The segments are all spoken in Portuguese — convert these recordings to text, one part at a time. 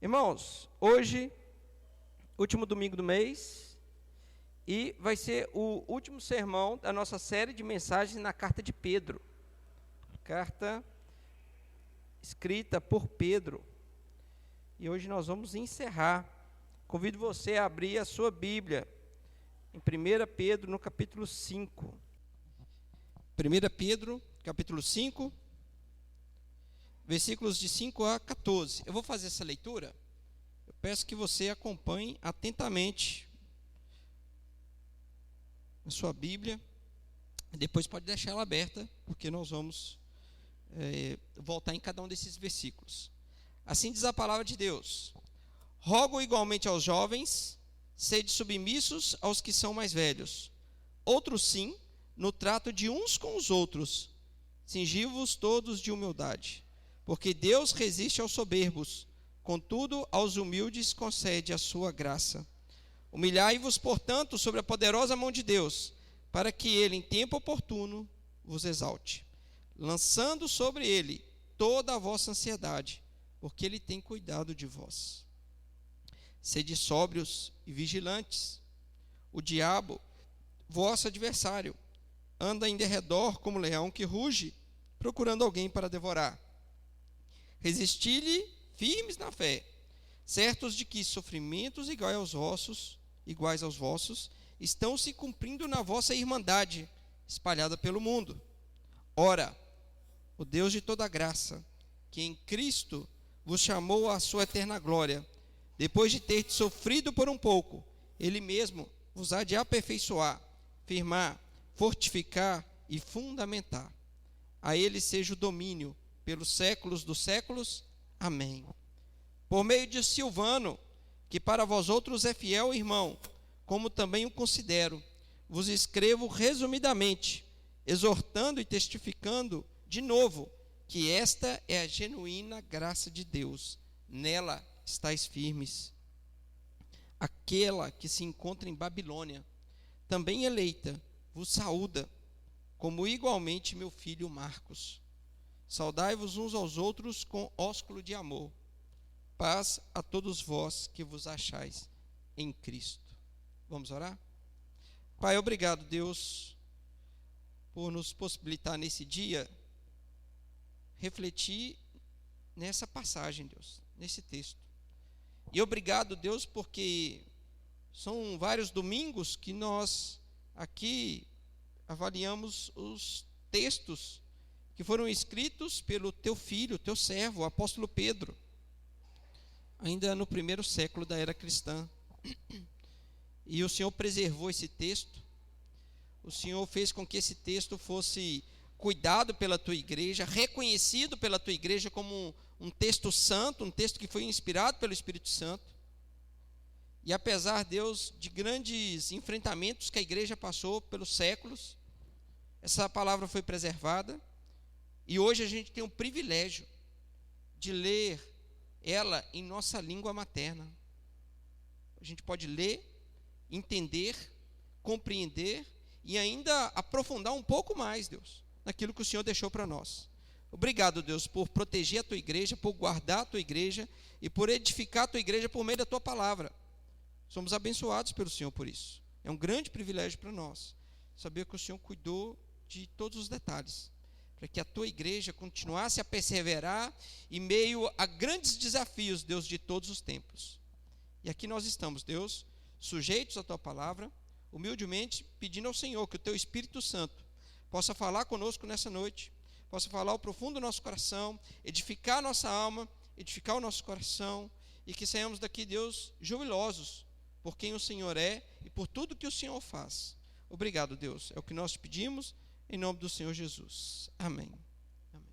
Irmãos, hoje, último domingo do mês, e vai ser o último sermão da nossa série de mensagens na carta de Pedro. Carta escrita por Pedro. E hoje nós vamos encerrar. Convido você a abrir a sua Bíblia em 1 Pedro, no capítulo 5. 1 Pedro, capítulo 5, versículos de 5 a 14. Eu vou fazer essa leitura. Eu peço que você acompanhe atentamente a sua Bíblia. Depois pode deixar ela aberta, porque nós vamos voltar em cada um desses versículos. Assim diz a palavra de Deus: rogo igualmente aos jovens, sede submissos aos que são mais velhos. Outros sim, no trato de uns com os outros, cingi-vos todos de humildade. Porque Deus resiste aos soberbos, contudo aos humildes concede a sua graça. Humilhai-vos, portanto, sobre a poderosa mão de Deus, para que ele, em tempo oportuno, vos exalte, lançando sobre ele toda a vossa ansiedade, porque ele tem cuidado de vós. Sede sóbrios e vigilantes. O diabo, vosso adversário, anda em derredor como leão que ruge, procurando alguém para devorar. Resisti-lhe firmes na fé, certos de que sofrimentos iguais aos vossos, estão se cumprindo na vossa irmandade, espalhada pelo mundo. Ora, o Deus de toda graça, que em Cristo vos chamou à sua eterna glória, depois de ter sofrido por um pouco, Ele mesmo vos há de aperfeiçoar, firmar, fortificar e fundamentar. A Ele seja o domínio pelos séculos dos séculos. Amém. Por meio de Silvano, que para vós outros é fiel irmão, como também o considero, vos escrevo resumidamente, exortando e testificando de novo que esta é a genuína graça de Deus. Nela estáis firmes. Aquela que se encontra em Babilônia, também eleita, vos saúda, como igualmente meu filho Marcos. Saudai-vos uns aos outros com ósculo de amor. Paz a todos vós que vos achais em Cristo. Vamos orar? Pai, obrigado, Deus, por nos possibilitar nesse dia refletir nessa passagem, Deus, nesse texto. E obrigado, Deus, porque são vários domingos que nós aqui avaliamos os textos que foram escritos pelo teu filho, teu servo, o apóstolo Pedro, ainda no primeiro século da era cristã. E o Senhor preservou esse texto, o Senhor fez com que esse texto fosse cuidado pela tua igreja, reconhecido pela tua igreja como um texto santo, um texto que foi inspirado pelo Espírito Santo. E apesar, Deus, de grandes enfrentamentos que a igreja passou pelos séculos, essa palavra foi preservada. E hoje a gente tem o privilégio de ler ela em nossa língua materna. A gente pode ler, entender, compreender e ainda aprofundar um pouco mais, Deus, naquilo que o Senhor deixou para nós. Obrigado, Deus, por proteger a tua igreja, por guardar a tua igreja e por edificar a tua igreja por meio da tua palavra. Somos abençoados pelo Senhor por isso. É um grande privilégio para nós saber que o Senhor cuidou de todos os detalhes, para que a tua igreja continuasse a perseverar em meio a grandes desafios, Deus, de todos os tempos. E aqui nós estamos, Deus, sujeitos à tua palavra, humildemente pedindo ao Senhor que o teu Espírito Santo possa falar conosco nessa noite, possa falar ao profundo do nosso coração, edificar a nossa alma, edificar o nosso coração, e que saiamos daqui, Deus, jubilosos por quem o Senhor é e por tudo que o Senhor faz. Obrigado, Deus, é o que nós te pedimos, em nome do Senhor Jesus. Amém. Amém.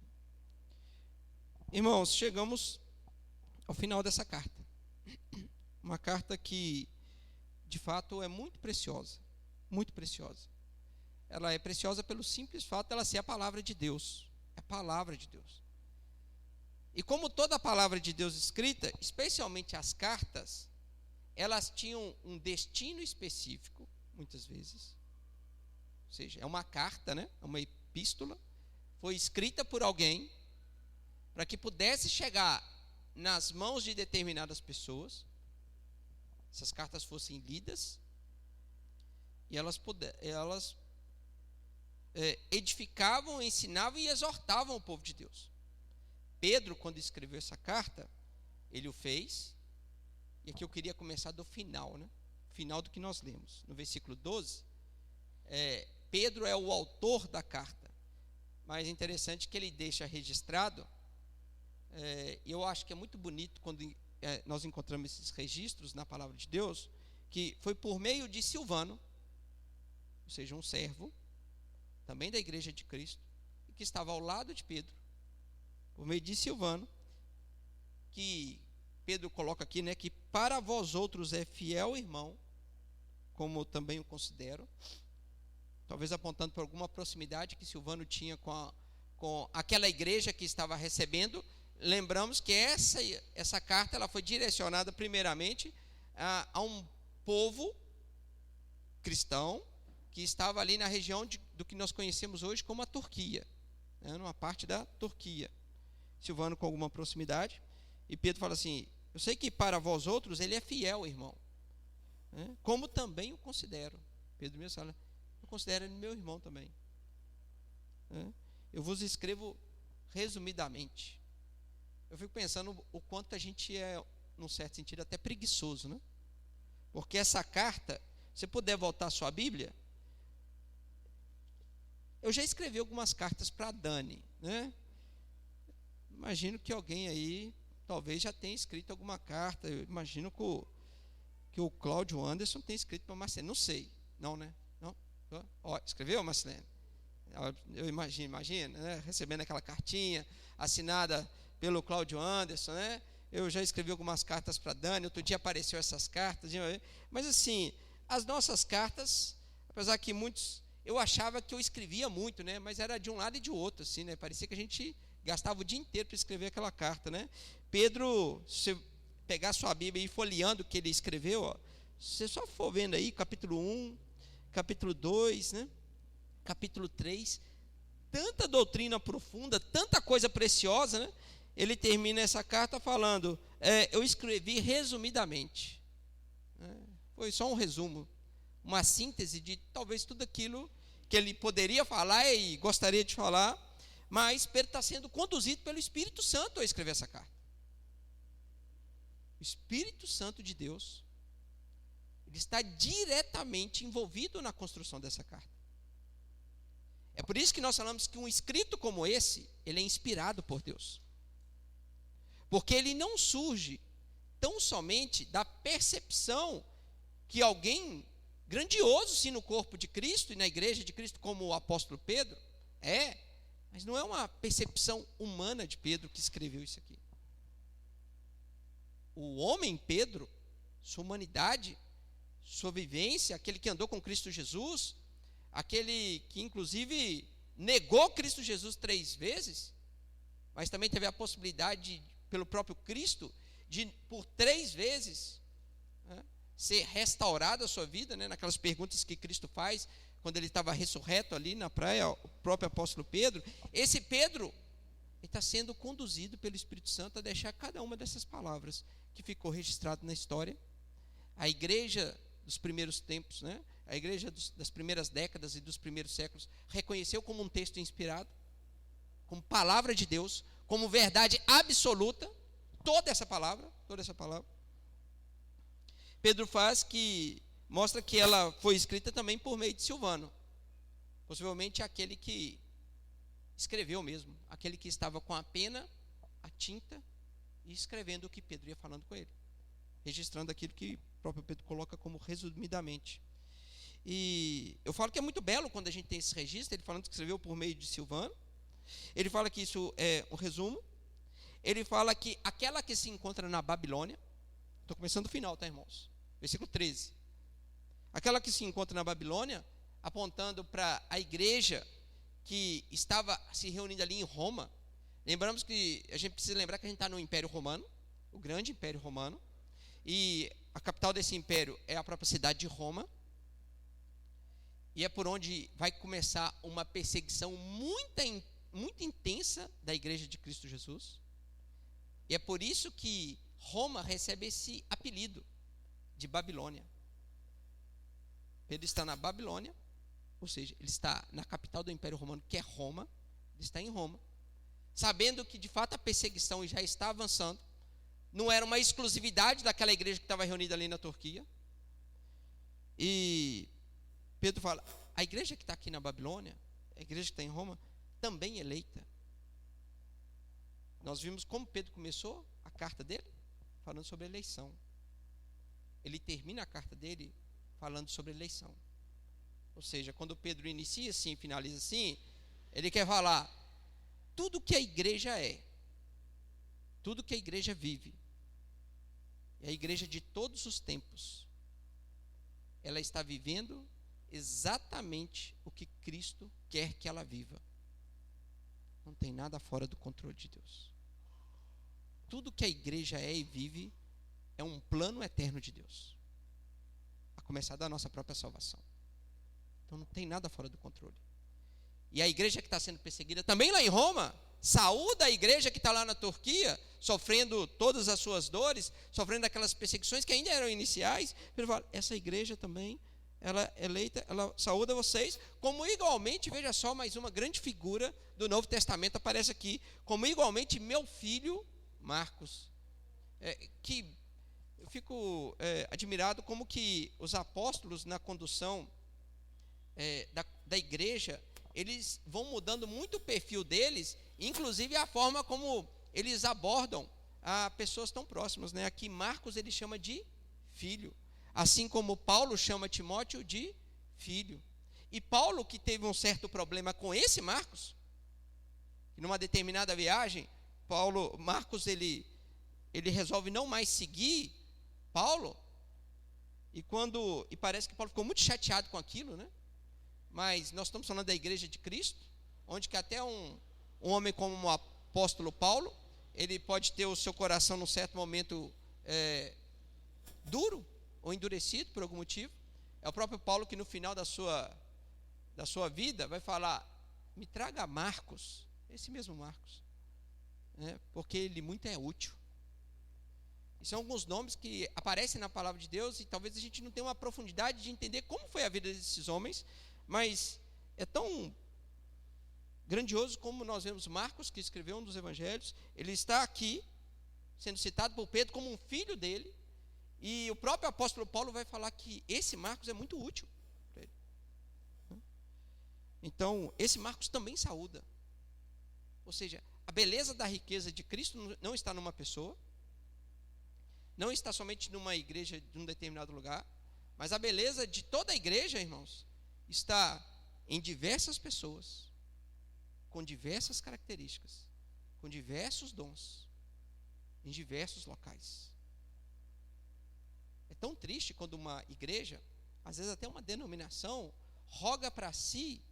Irmãos, chegamos ao final dessa carta. Uma carta que, de fato, é muito preciosa. Muito preciosa. Ela é preciosa pelo simples fato de ela ser a palavra de Deus. É a palavra de Deus. E como toda a palavra de Deus escrita, especialmente as cartas, elas tinham um destino específico, muitas vezes. Ou seja, é uma carta, né? É uma epístola, foi escrita por alguém para que pudesse chegar nas mãos de determinadas pessoas, essas cartas fossem lidas, e elas edificavam, ensinavam e exortavam o povo de Deus. Pedro, quando escreveu essa carta, ele o fez, e aqui eu queria começar do final, né? Final do que nós lemos, no versículo 12, Pedro é o autor da carta, mas é interessante que ele deixa registrado, e eu acho que é muito bonito quando nós encontramos esses registros na palavra de Deus, que foi por meio de Silvano, ou seja, um servo, também da igreja de Cristo, e que estava ao lado de Pedro, por meio de Silvano, que Pedro coloca aqui, né, que para vós outros é fiel irmão, como eu também o considero, talvez apontando por alguma proximidade que Silvano tinha com aquela igreja que estava recebendo. Lembramos que essa carta ela foi direcionada primeiramente a um povo cristão que estava ali na região do que nós conhecemos hoje como a Turquia, né, numa parte da Turquia. Silvano com alguma proximidade, e Pedro fala assim: eu sei que para vós outros ele é fiel, irmão, né, como também o considero. Pedro mesmo fala: eu considero ele meu irmão também, né? Eu vos escrevo resumidamente. Eu fico pensando o quanto a gente é, num certo sentido, até preguiçoso, né? Porque essa carta, se puder voltar à sua Bíblia, eu já escrevi algumas cartas para Dani, né? Imagino que alguém aí talvez já tenha escrito alguma carta. Eu imagino que o Cláudio Anderson tenha escrito para Marcelo. Não sei, não, né? Não? Escreveu, Marcelo? Eu imagino, né? Recebendo aquela cartinha assinada pelo Cláudio Anderson, né? Eu já escrevi algumas cartas para Dani. Outro dia apareceu essas cartas, mas assim, as nossas cartas, apesar que muitos, eu achava que eu escrevia muito, né? Mas era de um lado e de outro, assim, né? Parecia que a gente gastava o dia inteiro para escrever aquela carta, né? Pedro, se você pegar sua Bíblia e ir folheando o que ele escreveu, se você só for vendo aí, capítulo 1, capítulo 2, né? Capítulo 3, tanta doutrina profunda, tanta coisa preciosa, né? Ele termina essa carta falando, eu escrevi resumidamente, né? Foi só um resumo, uma síntese de talvez tudo aquilo que ele poderia falar e gostaria de falar, mas Pedro está sendo conduzido pelo Espírito Santo a escrever essa carta. O Espírito Santo de Deus, ele está diretamente envolvido na construção dessa carta. É por isso que nós falamos que um escrito como esse, ele é inspirado por Deus. Porque ele não surge tão somente da percepção que alguém grandioso, sim, no corpo de Cristo e na igreja de Cristo, como o apóstolo Pedro, mas não é uma percepção humana de Pedro que escreveu isso aqui. O homem Pedro, sua humanidade, sua vivência, aquele que andou com Cristo Jesus, aquele que inclusive negou Cristo Jesus 3 vezes, mas também teve a possibilidade, pelo próprio Cristo, de por 3 vezes, né, ser restaurado a sua vida, né, naquelas perguntas que Cristo faz, quando ele estava ressurreto ali na praia, o próprio apóstolo Pedro. Esse Pedro está sendo conduzido pelo Espírito Santo a deixar cada uma dessas palavras que ficou registrado na história. A igreja dos primeiros tempos, né, a igreja das primeiras décadas e dos primeiros séculos, reconheceu como um texto inspirado, como palavra de Deus, como verdade absoluta, toda essa palavra. Pedro mostra que ela foi escrita também por meio de Silvano, possivelmente aquele que escreveu mesmo, aquele que estava com a pena, a tinta, e escrevendo o que Pedro ia falando com ele, registrando aquilo que o próprio Pedro coloca como resumidamente. E eu falo que é muito belo quando a gente tem esse registro, ele falando que escreveu por meio de Silvano. Ele fala que isso é um resumo. Ele fala que aquela que se encontra na Babilônia, estou começando do final, tá, irmãos? Versículo 13. Aquela que se encontra na Babilônia, apontando para a igreja que estava se reunindo ali em Roma. Lembramos que a gente precisa lembrar que a gente está no Império Romano, o grande Império Romano, e a capital desse império é a própria cidade de Roma, e é por onde vai começar uma perseguição muito intensa da igreja de Cristo Jesus. E é por isso que Roma recebe esse apelido de Babilônia. Pedro está na Babilônia, ou seja, ele está na capital do Império Romano, que é Roma. Ele está em Roma, sabendo que de fato a perseguição já está avançando. Não era uma exclusividade daquela igreja que estava reunida ali na Turquia. E Pedro fala, a igreja que está aqui na Babilônia, a igreja que está em Roma, também eleita. Nós vimos como Pedro começou a carta dele, falando sobre eleição. Ele termina a carta dele falando sobre eleição. Ou seja, quando Pedro inicia assim e finaliza assim, ele quer falar tudo que a igreja é, tudo que a igreja vive, e a igreja de todos os tempos, ela está vivendo exatamente o que Cristo quer que ela viva. Não tem nada fora do controle de Deus. Tudo que a igreja é e vive é um plano eterno de Deus, a começar da nossa própria salvação. Então não tem nada fora do controle. E a igreja que está sendo perseguida também lá em Roma saúda a igreja que está lá na Turquia, sofrendo todas as suas dores, sofrendo aquelas perseguições que ainda eram iniciais. Ele fala, essa igreja também, ela é eleita, ela saúda vocês, como igualmente, veja só, mais uma grande figura do Novo Testamento aparece aqui, como igualmente meu filho Marcos, que eu fico admirado como que os apóstolos na condução da igreja, eles vão mudando muito o perfil deles, inclusive a forma como eles abordam a pessoas tão próximas, né? Aqui Marcos ele chama de filho, assim como Paulo chama Timóteo de filho. E Paulo, que teve um certo problema com esse Marcos, e numa determinada viagem, Marcos ele resolve não mais seguir Paulo, e parece que Paulo ficou muito chateado com aquilo, né? Mas nós estamos falando da igreja de Cristo, onde que até um homem como o apóstolo Paulo, ele pode ter o seu coração num certo momento duro ou endurecido por algum motivo. É o próprio Paulo que no final da sua vida vai falar, me traga Marcos, esse mesmo Marcos, porque ele muito é útil. E são alguns nomes que aparecem na palavra de Deus e talvez a gente não tenha uma profundidade de entender como foi a vida desses homens, mas é tão grandioso como nós vemos Marcos, que escreveu um dos evangelhos. Ele está aqui sendo citado por Pedro como um filho dele, e o próprio apóstolo Paulo vai falar que esse Marcos é muito útil para ele. Então esse Marcos também saúda. Ou seja, a beleza da riqueza de Cristo não está numa pessoa, não está somente numa igreja de um determinado lugar, mas a beleza de toda a igreja, irmãos, está em diversas pessoas, com diversas características, com diversos dons, em diversos locais. É tão triste quando uma igreja, às vezes até uma denominação, roga para si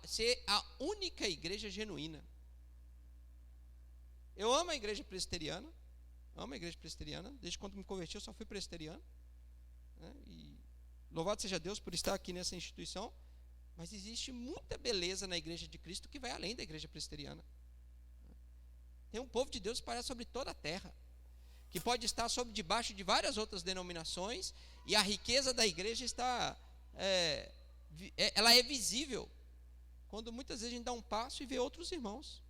ser a única igreja genuína. Eu amo a igreja presbiteriana, desde quando me converti eu só fui presbiteriano, né? E louvado seja Deus por estar aqui nessa instituição, mas existe muita beleza na igreja de Cristo que vai além da igreja presbiteriana. Tem um povo de Deus espalhado sobre toda a terra, que pode estar debaixo de várias outras denominações, e a riqueza da igreja ela é visível, quando muitas vezes a gente dá um passo e vê outros irmãos,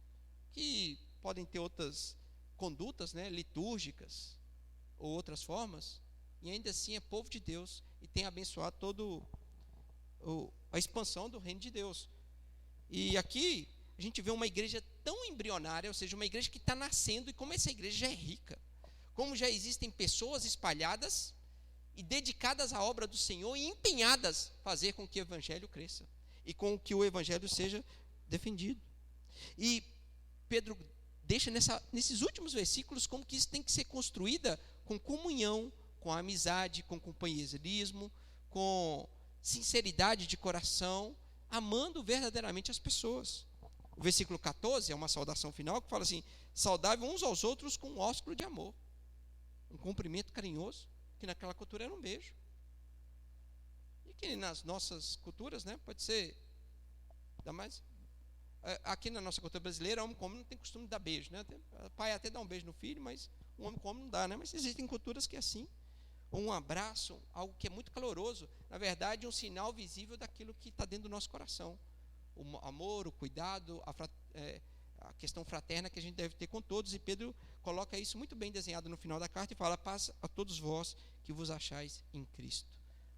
que podem ter outras condutas, né, litúrgicas, ou outras formas, e ainda assim é povo de Deus, e tem abençoado toda a expansão do reino de Deus. E aqui a gente vê uma igreja tão embrionária, ou seja, uma igreja que está nascendo, e como essa igreja já é rica, como já existem pessoas espalhadas e dedicadas à obra do Senhor e empenhadas a fazer com que o evangelho cresça e com que o evangelho seja defendido. E Pedro deixa nesses últimos versículos como que isso tem que ser construída com comunhão, com amizade, com companheirismo, com sinceridade de coração, amando verdadeiramente as pessoas. O versículo 14 é uma saudação final que fala assim: saudável uns aos outros com um ósculo de amor, um cumprimento carinhoso, que naquela cultura era um beijo, e que nas nossas culturas, né, pode ser, ainda mais aqui na nossa cultura brasileira, homem come não tem costume de dar beijo, né? O pai até dá um beijo no filho, mas o homem come não dá, né? Mas existem culturas que é assim. Ou um abraço, algo que é muito caloroso, na verdade, um sinal visível daquilo que está dentro do nosso coração. O amor, o cuidado, a questão fraterna que a gente deve ter com todos. E Pedro coloca isso muito bem desenhado no final da carta e fala: paz a todos vós que vos achais em Cristo.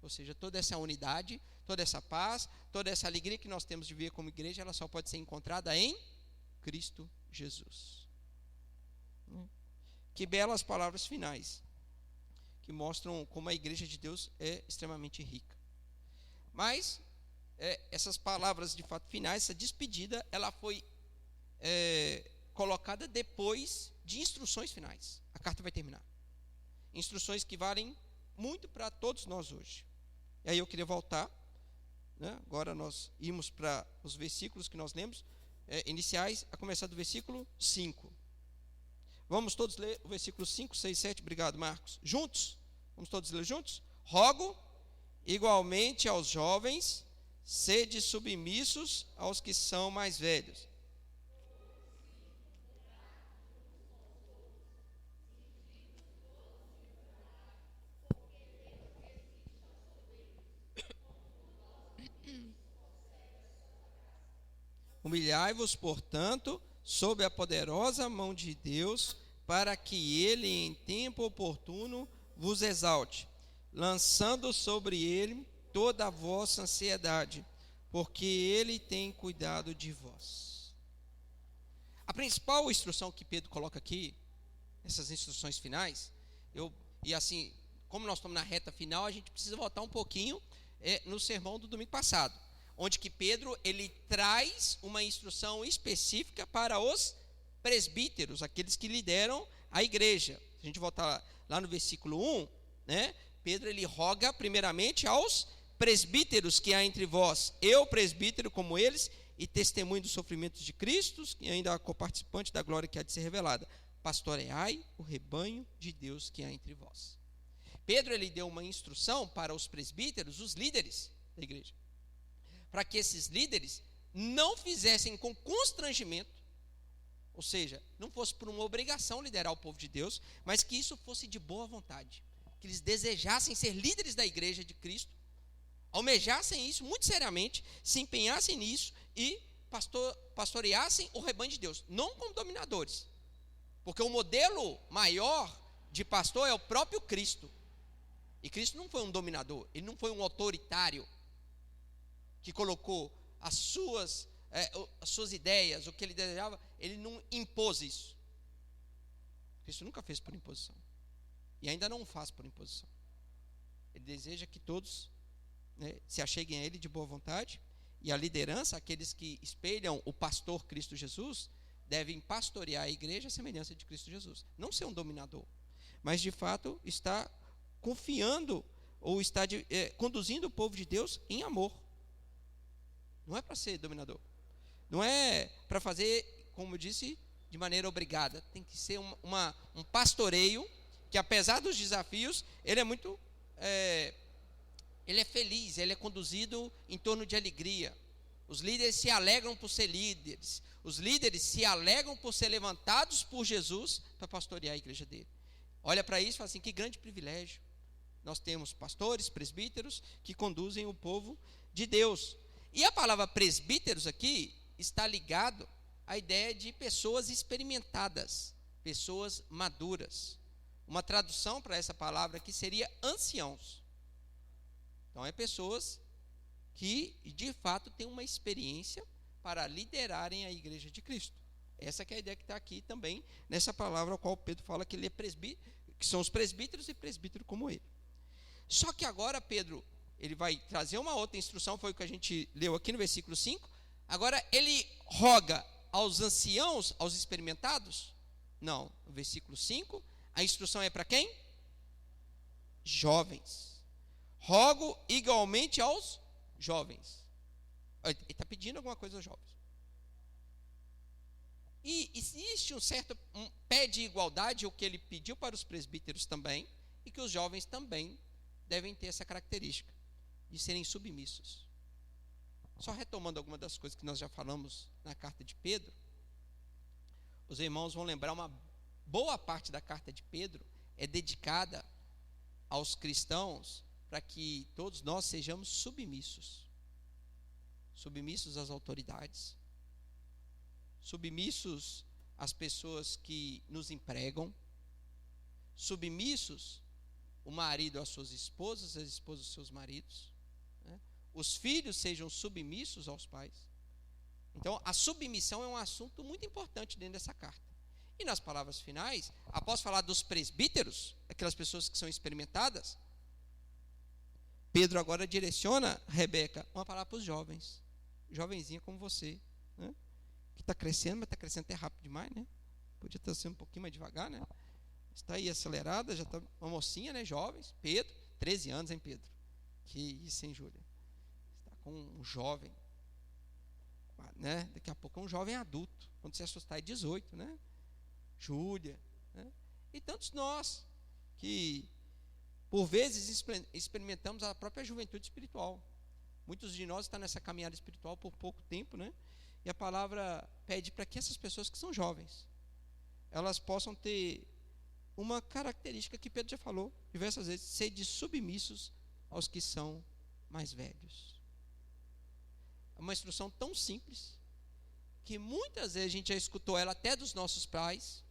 Ou seja, toda essa unidade, toda essa paz, toda essa alegria que nós temos de viver como igreja, ela só pode ser encontrada em Cristo Jesus. Que belas palavras finais, que mostram como a igreja de Deus é extremamente rica. Mas essas palavras de fato finais, essa despedida, ela foi colocada depois de instruções finais. A carta vai terminar. Instruções que valem muito para todos nós hoje. E aí eu queria voltar, né? Agora nós irmos para os versículos que nós lemos, iniciais, a começar do versículo 5. Vamos todos ler o versículo 5, 6, 7, obrigado Marcos. Juntos? Vamos todos ler juntos? Rogo igualmente aos jovens, sede submissos aos que são mais velhos. Humilhai-vos, portanto, sob a poderosa mão de Deus, para que ele em tempo oportuno vos exalte, lançando sobre ele toda a vossa ansiedade, porque ele tem cuidado de vós. A principal instrução que Pedro coloca aqui, essas instruções finais, e assim, como nós estamos na reta final, a gente precisa voltar um pouquinho no sermão do domingo passado, onde que Pedro, ele traz uma instrução específica para os presbíteros, aqueles que lideram a igreja. Se a gente voltar lá no versículo 1, né, Pedro, ele roga primeiramente aos presbíteros que há entre vós, eu presbítero como eles, e testemunho dos sofrimentos de Cristo, e ainda coparticipante da glória que há de ser revelada. Pastoreai o rebanho de Deus que há entre vós. Pedro, ele deu uma instrução para os presbíteros, os líderes da igreja, para que esses líderes não fizessem com constrangimento, ou seja, não fosse por uma obrigação liderar o povo de Deus, mas que isso fosse de boa vontade, que eles desejassem ser líderes da igreja de Cristo, almejassem isso muito seriamente, se empenhassem nisso e pastoreassem o rebanho de Deus, não como dominadores, porque o modelo maior de pastor é o próprio Cristo, e Cristo não foi um dominador, ele não foi um autoritário, que colocou as suas ideias, o que ele desejava, ele não impôs isso. Cristo nunca fez por imposição. E ainda não faz por imposição. Ele deseja que todos, né, se acheguem a ele de boa vontade. E a liderança, aqueles que espelham o pastor Cristo Jesus, devem pastorear a igreja à semelhança de Cristo Jesus. Não ser um dominador, mas de fato está confiando ou está conduzindo o povo de Deus em amor. Não é para ser dominador. Não é para fazer, como eu disse, de maneira obrigada. Tem que ser um pastoreio que, apesar dos desafios, ele é muito... ele é feliz, ele é conduzido em torno de alegria. Os líderes se alegram por ser líderes. Os líderes se alegram por ser levantados por Jesus para pastorear a igreja dele. Olha para isso e fala assim, que grande privilégio. Nós temos pastores, presbíteros, que conduzem o povo de Deus. E a palavra presbíteros aqui está ligado à ideia de pessoas experimentadas, pessoas maduras. Uma tradução para essa palavra aqui seria anciãos. Então, é pessoas que, de fato, têm uma experiência para liderarem a igreja de Cristo. Essa que é a ideia que está aqui também, nessa palavra a qual Pedro fala que ele é presbítero, que são os presbíteros e presbítero como ele. Só que agora Pedro, ele vai trazer uma outra instrução, foi o que a gente leu aqui no versículo 5. Agora ele roga aos anciãos, aos experimentados? Não, no versículo 5, a instrução é para quem? Jovens. Rogo igualmente aos jovens. Ele está pedindo alguma coisa aos jovens. E existe um certo pé de igualdade, o que ele pediu para os presbíteros também, e que os jovens também devem ter essa característica de serem submissos. Só retomando algumas das coisas que nós já falamos na carta de Pedro, os irmãos vão lembrar, uma boa parte da carta de Pedro é dedicada aos cristãos para que todos nós sejamos submissos às autoridades, submissos às pessoas que nos empregam, submissos o marido às suas esposas, as esposas aos seus maridos, né? Os filhos sejam submissos aos pais. Então, a submissão é um assunto muito importante dentro dessa carta. E nas palavras finais, após falar dos presbíteros, aquelas pessoas que são experimentadas, Pedro agora direciona, Rebeca, uma palavra para os jovens, jovenzinha como você, né? Que está crescendo, mas está crescendo até rápido demais, né? Podia estar sendo um pouquinho mais devagar, né? Está aí acelerada, já está uma mocinha, né? Jovens, Pedro, 13 anos, hein, Pedro? Que isso, hein, Júlia? Está com um jovem, né? Daqui a pouco é um jovem adulto, quando se assustar é 18, né? Júlia, né? E tantos nós que por vezes experimentamos a própria juventude espiritual. Muitos de nós estão nessa caminhada espiritual por pouco tempo, né? E a palavra pede para que essas pessoas que são jovens, elas possam ter uma característica que Pedro já falou diversas vezes: sede submissos aos que são mais velhos. É uma instrução tão simples que muitas vezes a gente já escutou ela até dos nossos pais,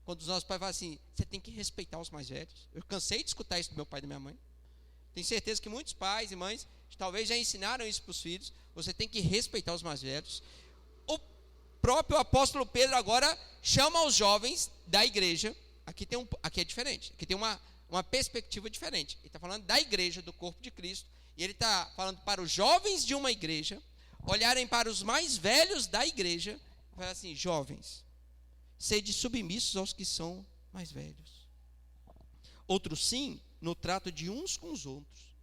quando os nossos pais falam assim: você tem que respeitar os mais velhos. Eu cansei de escutar isso do meu pai e da minha mãe. Tenho certeza que muitos pais e mães talvez já ensinaram isso para os filhos: você tem que respeitar os mais velhos. O próprio apóstolo Pedro agora chama os jovens da igreja. Aqui é diferente, aqui tem uma perspectiva diferente. Ele está falando da igreja, do corpo de Cristo, e ele está falando para os jovens de uma igreja olharem para os mais velhos da igreja e falar assim: jovens, sede submissos aos que são mais velhos. Outros sim, no trato de uns com os outros.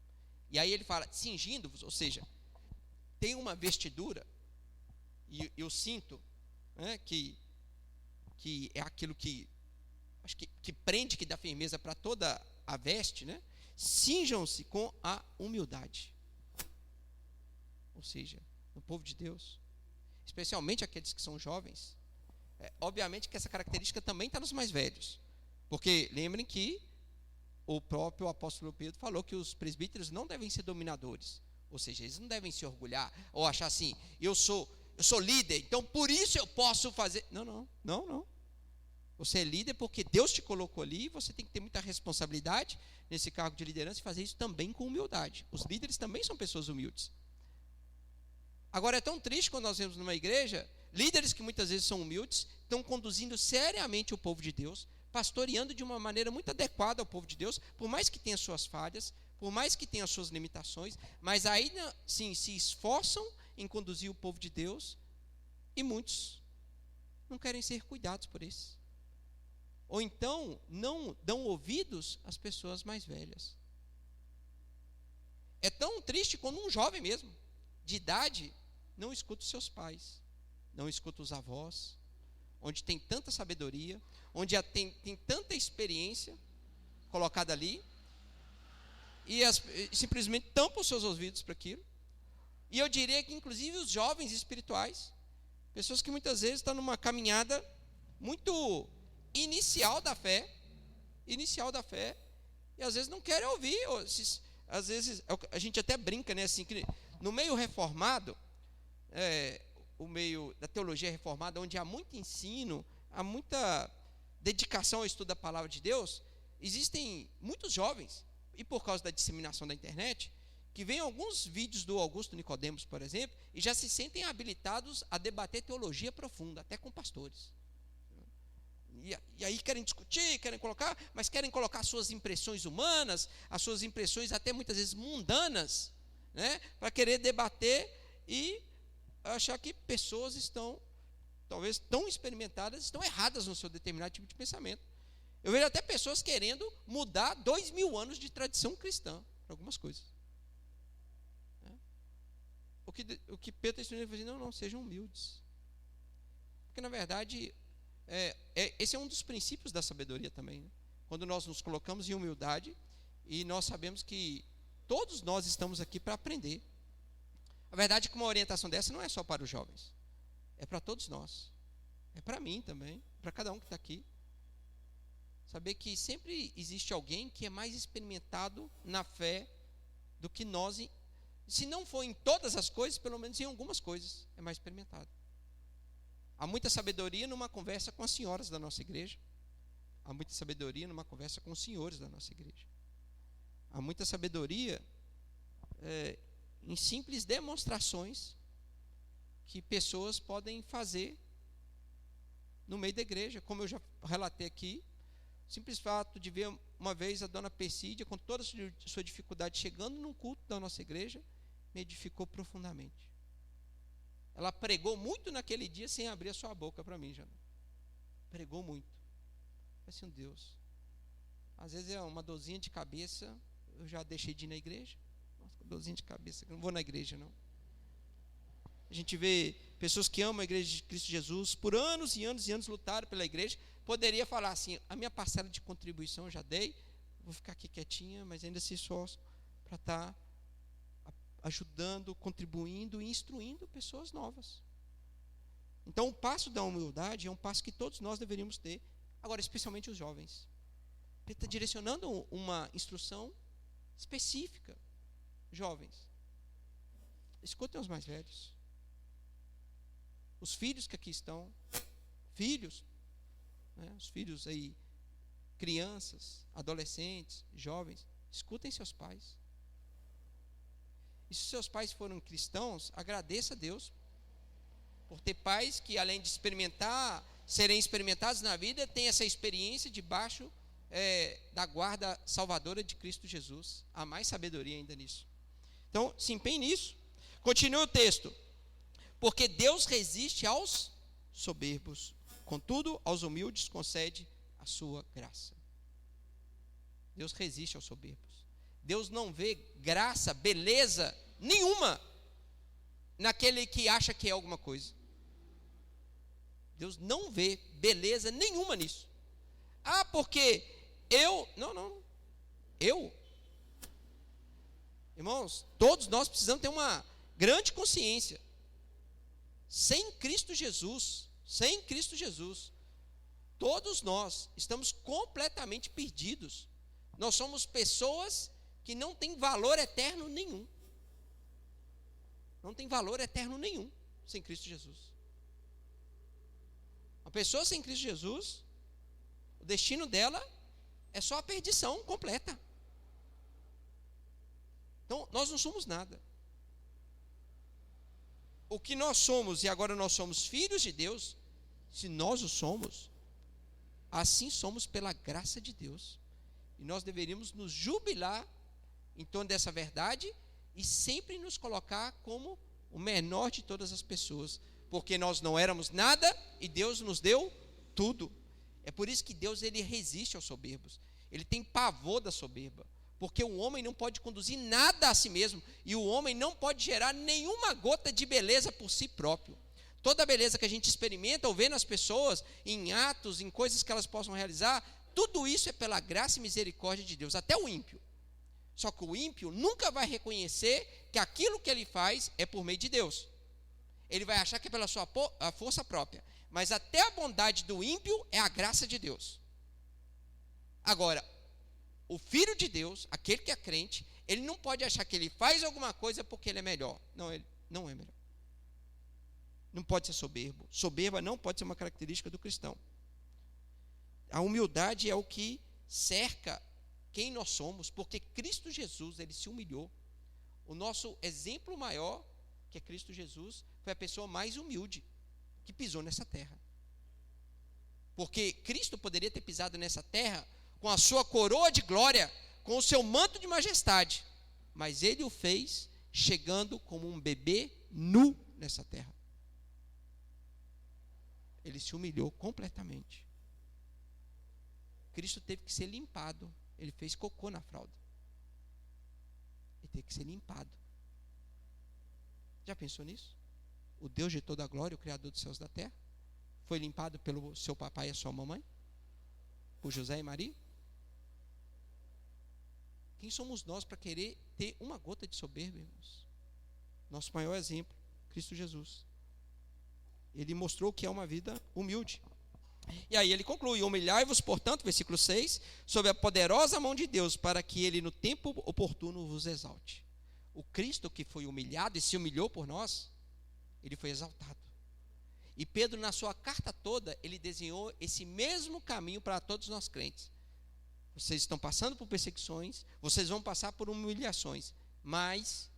E aí ele fala, cingindo-vos, ou seja, tem uma vestidura, e o cinto, né, que é aquilo que acho que prende, que dá firmeza para toda a veste, né? Cinjam-se com a humildade. Ou seja, no povo de Deus, especialmente aqueles que são jovens, obviamente que essa característica também está nos mais velhos, porque lembrem que o próprio apóstolo Pedro falou que os presbíteros não devem ser dominadores, ou seja, eles não devem se orgulhar ou achar assim: eu sou líder, então por isso eu posso fazer. Não. Você é líder porque Deus te colocou ali, e você tem que ter muita responsabilidade nesse cargo de liderança e fazer isso também com humildade. Os líderes também são pessoas humildes. Agora, é tão triste quando nós vemos numa igreja líderes que muitas vezes são humildes, estão conduzindo seriamente o povo de Deus, pastoreando de uma maneira muito adequada ao povo de Deus, por mais que tenha suas falhas, por mais que tenha suas limitações, mas ainda sim se esforçam em conduzir o povo de Deus, e muitos não querem ser cuidados por isso. Ou então não dão ouvidos às pessoas mais velhas. É tão triste quando um jovem mesmo, de idade, não escuta os seus pais, não escuta os avós, onde tem tanta sabedoria, onde tem tanta experiência colocada ali, e simplesmente tampa os seus ouvidos para aquilo. E eu diria que inclusive os jovens espirituais, pessoas que muitas vezes estão numa caminhada muito inicial da fé, e às vezes não querem ouvir, às vezes a gente até brinca, né, assim, que no meio reformado, o meio da teologia reformada, onde há muito ensino, há muita dedicação ao estudo da palavra de Deus, existem muitos jovens, e por causa da disseminação da internet, que veem alguns vídeos do Augusto Nicodemos, por exemplo, e já se sentem habilitados a debater teologia profunda, até com pastores. E aí querem discutir, querem colocar, mas querem colocar suas impressões humanas, as suas impressões até muitas vezes mundanas, né, para querer debater e achar que pessoas estão, talvez tão experimentadas, estão erradas no seu determinado tipo de pensamento. Eu vejo até pessoas querendo mudar 2000 anos de tradição cristã para algumas coisas. O que Pedro está ensinando é dizer: não, sejam humildes. Porque na verdade, esse é um dos princípios da sabedoria também, né? Quando nós nos colocamos em humildade, e nós sabemos que todos nós estamos aqui para aprender. A A verdade é que uma orientação dessa não é só para os jovens, é para todos nós, é para mim também, para cada um que está aqui. Saber que sempre existe alguém que é mais experimentado na fé do que nós, se não for em todas as coisas, pelo menos em algumas coisas é mais experimentado. Há muita sabedoria numa conversa com as senhoras da nossa igreja, há muita sabedoria numa conversa com os senhores da nossa igreja, há muita sabedoria em simples demonstrações que pessoas podem fazer no meio da igreja, como eu já relatei aqui. Simples fato de ver uma vez a dona Persídia, com toda a sua dificuldade, chegando num culto da nossa igreja, me edificou profundamente. Ela pregou muito naquele dia sem abrir a sua boca para mim, já. Pregou muito. Falei assim, Deus, às vezes é uma dorzinha de cabeça, eu já deixei de ir na igreja. Nossa, dorzinha de cabeça, eu não vou na igreja não. A gente vê pessoas que amam a igreja de Cristo Jesus, por anos e anos e anos lutaram pela igreja. Poderia falar assim, a minha parcela de contribuição eu já dei, vou ficar aqui quietinha, mas ainda se esforço para estar ajudando, contribuindo e instruindo pessoas novas. Então o passo da humildade é um passo que todos nós deveríamos ter, agora especialmente os jovens. Ele está direcionando uma instrução específica. Jovens, escutem os mais velhos. Os filhos que aqui estão, filhos, né, os filhos aí, crianças, adolescentes, jovens, escutem seus pais. E se seus pais foram cristãos, agradeça a Deus por ter pais que, além de serem experimentados na vida, têm essa experiência debaixo da guarda salvadora de Cristo Jesus. Há mais sabedoria ainda nisso. Então, se empenhe nisso. Continue o texto. Porque Deus resiste aos soberbos, contudo, aos humildes concede a sua graça. Deus resiste aos soberbos. Deus não vê graça, beleza nenhuma naquele que acha que é alguma coisa. Deus não vê beleza nenhuma nisso. Ah, porque eu... Não. Irmãos, todos nós precisamos ter uma grande consciência. Sem Cristo Jesus, todos nós estamos completamente perdidos. Nós somos pessoas que não têm valor eterno nenhum. Não tem valor eterno nenhum sem Cristo Jesus. Uma pessoa sem Cristo Jesus, o destino dela é só a perdição completa. Então, nós não somos nada. O que nós somos, e agora nós somos filhos de Deus, se nós o somos, assim somos pela graça de Deus. E nós deveríamos nos jubilar em torno dessa verdade e sempre nos colocar como o menor de todas as pessoas, porque nós não éramos nada e Deus nos deu tudo. É por isso que Deus, ele resiste aos soberbos. Ele tem pavor da soberba, porque o homem não pode conduzir nada a si mesmo e o homem não pode gerar nenhuma gota de beleza por si próprio. Toda a beleza que a gente experimenta ou vê nas pessoas, em atos, em coisas que elas possam realizar, tudo isso é pela graça e misericórdia de Deus, até o ímpio. Só que o ímpio nunca vai reconhecer que aquilo que ele faz é por meio de Deus. Ele vai achar que é pela sua força própria. Mas até a bondade do ímpio é a graça de Deus. Agora, o filho de Deus, aquele que é crente, ele não pode achar que ele faz alguma coisa porque ele é melhor. Não, ele não é melhor. Não pode ser soberbo. Soberba não pode ser uma característica do cristão. A humildade é o que cerca quem nós somos, porque Cristo Jesus, ele se humilhou. O nosso exemplo maior, que é Cristo Jesus, foi a pessoa mais humilde que pisou nessa terra. Porque Cristo poderia ter pisado nessa terra com a sua coroa de glória, com o seu manto de majestade, mas ele o fez chegando como um bebê nu nessa terra. Ele se humilhou completamente. Cristo teve que ser limpado. Ele fez cocô na fralda. Ele teve que ser limpado. Já pensou nisso? O Deus de toda a glória, o Criador dos céus e da terra, foi limpado pelo seu papai e a sua mamãe? Por José e Maria? Quem somos nós para querer ter uma gota de soberba, irmãos? Nosso maior exemplo, Cristo Jesus. Ele mostrou que é uma vida humilde. E aí ele conclui: humilhai-vos, portanto, versículo 6, sob a poderosa mão de Deus, para que ele no tempo oportuno vos exalte. O Cristo que foi humilhado e se humilhou por nós, ele foi exaltado. E Pedro, na sua carta toda, ele desenhou esse mesmo caminho para todos nós crentes. Vocês estão passando por perseguições, vocês vão passar por humilhações, mas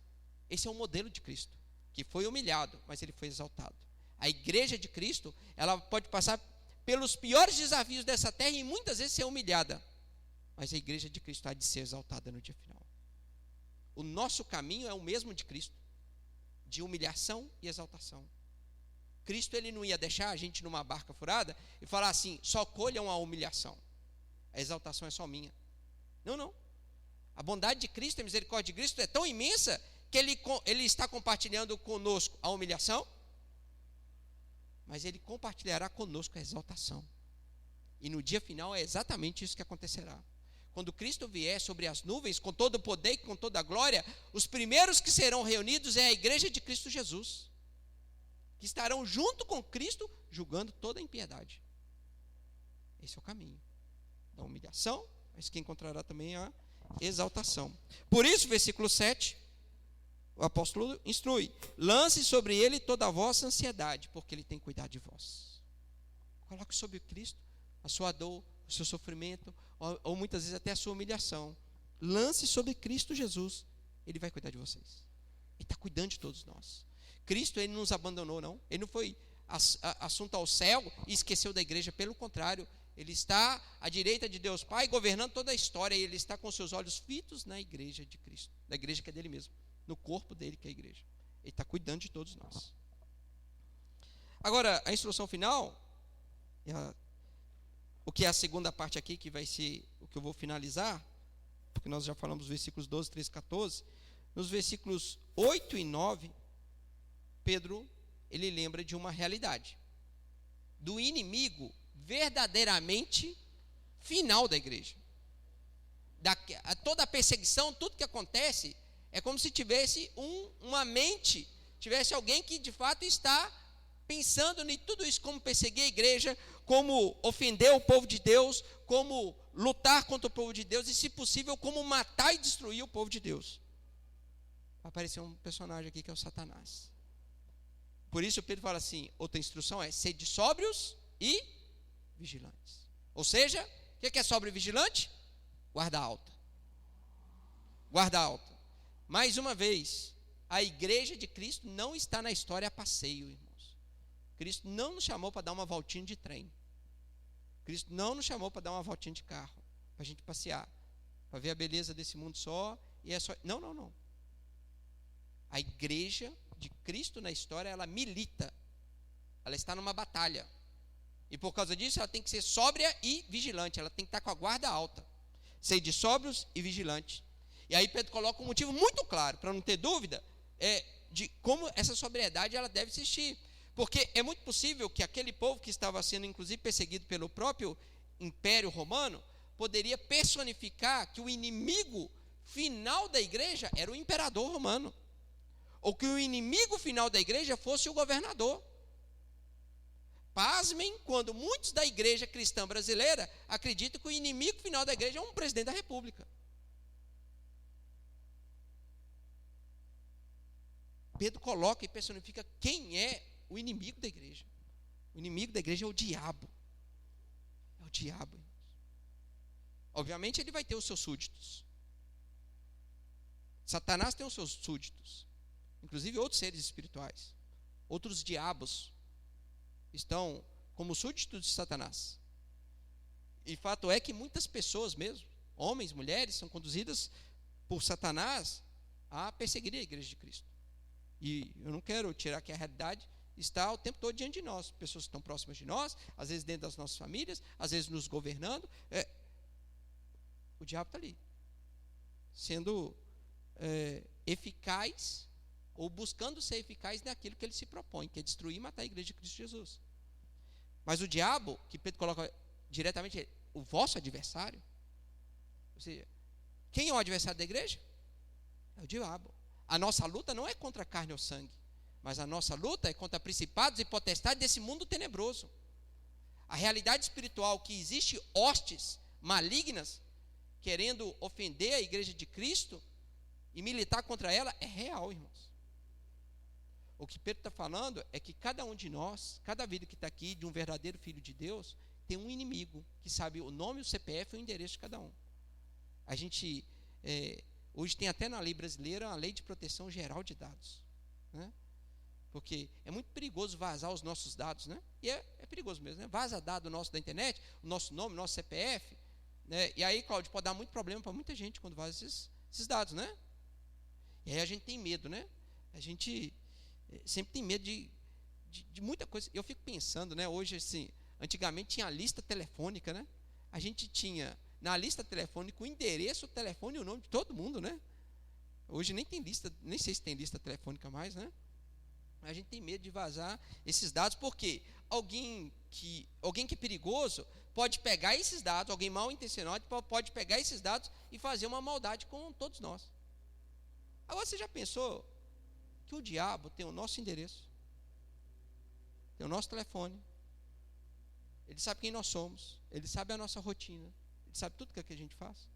esse é o modelo de Cristo, que foi humilhado, mas ele foi exaltado. A igreja de Cristo, ela pode passar pelos piores desafios dessa terra e muitas vezes ser humilhada, mas a igreja de Cristo há de ser exaltada no dia final. O nosso caminho é o mesmo de Cristo, de humilhação e exaltação. Cristo, ele não ia deixar a gente numa barca furada e falar assim: só colham a humilhação, a exaltação é só minha. Não, não. A bondade de Cristo, a misericórdia de Cristo é tão imensa que ele está compartilhando conosco a humilhação, mas ele compartilhará conosco a exaltação. E no dia final é exatamente isso que acontecerá. Quando Cristo vier sobre as nuvens, com todo o poder e com toda a glória, os primeiros que serão reunidos é a igreja de Cristo Jesus, que estarão junto com Cristo, julgando toda a impiedade. Esse é o caminho da humilhação, mas que encontrará também a exaltação. Por isso, versículo 7, o apóstolo instrui: lance sobre ele toda a vossa ansiedade, porque ele tem cuidado de vós. Coloque sobre Cristo a sua dor, o seu sofrimento, ou muitas vezes até a sua humilhação. Lance sobre Cristo Jesus, ele vai cuidar de vocês. Ele está cuidando de todos nós. Cristo, ele não nos abandonou, não. Ele não foi assunto ao céu e esqueceu da igreja. Pelo contrário, ele está à direita de Deus Pai, governando toda a história, e ele está com seus olhos fitos na igreja de Cristo, da igreja que é dele mesmo, no corpo dele, que é a igreja. Ele está cuidando de todos nós. Agora, a instrução final, o que é a segunda parte aqui, que vai ser o que eu vou finalizar, porque nós já falamos dos versículos 12, 13, 14. Nos versículos 8 e 9, Pedro, ele lembra de uma realidade, do inimigo verdadeiramente final da igreja. Toda a perseguição, tudo que acontece, é como se tivesse uma mente, tivesse alguém que de fato está pensando em tudo isso, como perseguir a igreja, como ofender o povo de Deus, como lutar contra o povo de Deus e, se possível, como matar e destruir o povo de Deus. Vai aparecer um personagem aqui que é o Satanás. Por isso Pedro fala assim: outra instrução é: sede sóbrios e vigilantes. Ou seja, o que é sóbrio e vigilante? Guarda alta. Guarda alta. Mais uma vez, a igreja de Cristo não está na história a passeio, irmãos. Cristo não nos chamou para dar uma voltinha de trem. Cristo não nos chamou para dar uma voltinha de carro, para a gente passear, para ver a beleza desse mundo só, e é só. Não, não, não. A igreja de Cristo na história, ela milita, ela está numa batalha, e por causa disso ela tem que ser sóbria e vigilante, ela tem que estar com a guarda alta, sede sóbrios e vigilantes. E aí Pedro coloca um motivo muito claro, para não ter dúvida, de como essa sobriedade ela deve existir, porque é muito possível que aquele povo que estava sendo inclusive perseguido pelo próprio Império Romano, poderia personificar que o inimigo final da igreja era o imperador romano, ou que o inimigo final da igreja fosse o governador. Pasmem quando muitos da igreja cristã brasileira acreditam que o inimigo final da igreja é um presidente da república. Pedro coloca e personifica quem é o inimigo da igreja. O inimigo da igreja é o diabo. É o diabo. Obviamente ele vai ter os seus súditos. Satanás tem os seus súditos, inclusive outros seres espirituais, outros diabos estão como súditos de Satanás. E fato é que muitas pessoas mesmo, homens, mulheres, são conduzidas por Satanás a perseguir a igreja de Cristo. E eu não quero tirar que a realidade está o tempo todo diante de nós. Pessoas que estão próximas de nós, às vezes dentro das nossas famílias, às vezes nos governando. O diabo está ali, sendo eficaz, ou buscando ser eficaz naquilo que ele se propõe, que é destruir e matar a igreja de Cristo Jesus. Mas o diabo, que Pedro coloca diretamente, o vosso adversário, ou seja, quem é o adversário da igreja? É o diabo. a nossa luta não é contra carne ou sangue, mas a nossa luta é contra principados e potestades desse mundo tenebroso. A realidade espiritual que existe hostes malignas querendo ofender a igreja de Cristo e militar contra ela é real, irmãos. O que Pedro está falando é que cada um de nós, cada vida que está aqui, de um verdadeiro filho de Deus, tem um inimigo que sabe o nome, o CPF e o endereço de cada um. A gente, hoje tem até na lei brasileira a lei de proteção geral de dados, né? Porque é muito perigoso vazar os nossos dados, né? E é perigoso mesmo, né? Vaza dado nosso da internet, o nosso nome, o nosso CPF, né? E aí, Cláudio, pode dar muito problema para muita gente quando vaza esses dados, né? E aí a gente tem medo, né? A gente sempre tem medo de muita coisa. Eu fico pensando, né? Hoje, assim, antigamente tinha a lista telefônica, né? A gente tinha na lista telefônica o endereço, o telefone e o nome de todo mundo, né? Hoje nem tem lista, nem sei se tem lista telefônica mais, né? A gente tem medo de vazar esses dados, porque alguém que é perigoso pode pegar esses dados, alguém mal intencionado pode pegar esses dados e fazer uma maldade com todos nós. Agora, você já pensou que o diabo tem o nosso endereço, tem o nosso telefone, ele sabe quem nós somos, ele sabe a nossa rotina, ele sabe tudo que a gente faz,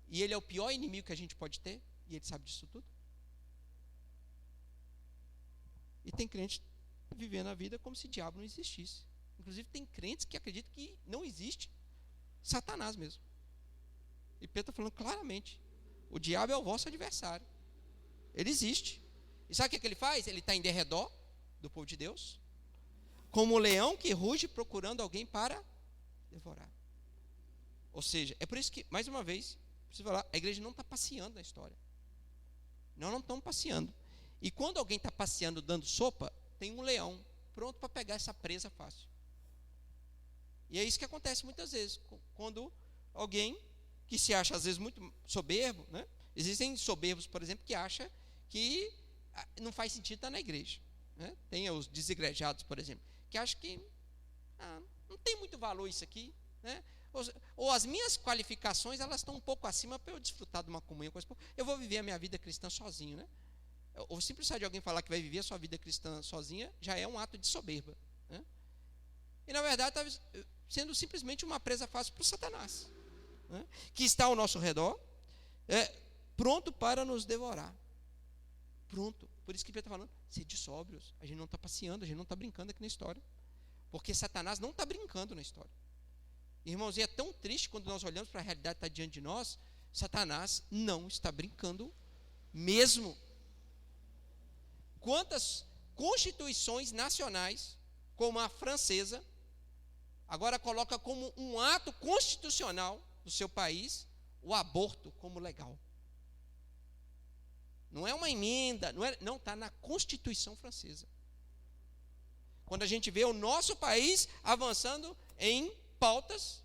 e ele é o pior inimigo que a gente pode ter, e ele sabe disso tudo? E tem crente vivendo a vida como se o diabo não existisse. Inclusive tem crentes que acreditam que não existe Satanás mesmo. E Pedro está falando claramente, o diabo é o vosso adversário. Ele existe. E sabe o que ele faz? Ele está em derredor do povo de Deus, como um leão que ruge procurando alguém para devorar. Ou seja, é por isso que, mais uma vez, preciso falar, a igreja não está passeando na história. Nós não estamos passeando. E quando alguém está passeando dando sopa, tem um leão pronto para pegar essa presa fácil. E é isso que acontece muitas vezes, quando alguém que se acha às vezes muito soberbo, né? Existem soberbos, por exemplo, que acham que não faz sentido estar na igreja, né? Tem os desigrejados, por exemplo, que acham que não tem muito valor isso aqui, né? Ou as minhas qualificações elas estão um pouco acima para eu desfrutar de uma comunhão com esse povo. Eu vou viver a minha vida cristã sozinho, né? O simples fato de alguém falar que vai viver a sua vida cristã sozinha já é um ato de soberba, né? E na verdade está sendo simplesmente uma presa fácil para o Satanás, né? Que está ao nosso redor, pronto para nos devorar. Pronto. Por isso que Pedro está falando, sede sóbrios. A gente não está passeando, a gente não está brincando aqui na história, porque Satanás não está brincando na história. Irmãos, e é tão triste quando nós olhamos para a realidade que está diante de nós. Satanás não está brincando mesmo. Quantas constituições nacionais, como a francesa, agora coloca como um ato constitucional do seu país o aborto como legal. Não é uma emenda, não está na Constituição francesa. Quando a gente vê o nosso país avançando em pautas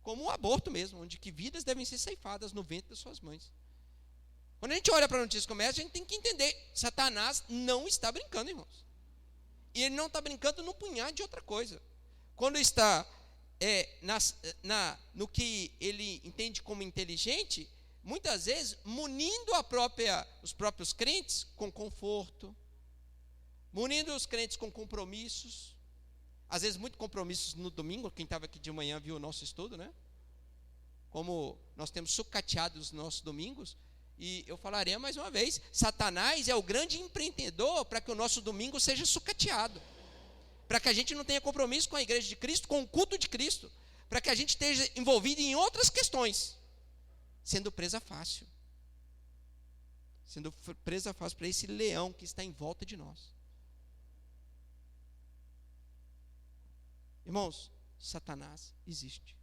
como o aborto mesmo, onde que vidas devem ser ceifadas no ventre das suas mães. Quando a gente olha para notícias como essa, a gente tem que entender, Satanás não está brincando, irmãos. E ele não está brincando no punhado de outra coisa. Quando está no que ele entende como inteligente, muitas vezes munindo os próprios crentes com conforto, munindo os crentes com compromissos, às vezes muitos compromissos no domingo. Quem estava aqui de manhã viu o nosso estudo, né? Como nós temos sucateado os nossos domingos. E eu falaria mais uma vez, Satanás é o grande empreendedor para que o nosso domingo seja sucateado, para que a gente não tenha compromisso com a igreja de Cristo, com o culto de Cristo, para que a gente esteja envolvido em outras questões, sendo presa fácil para esse leão que está em volta de nós. Irmãos, Satanás existe,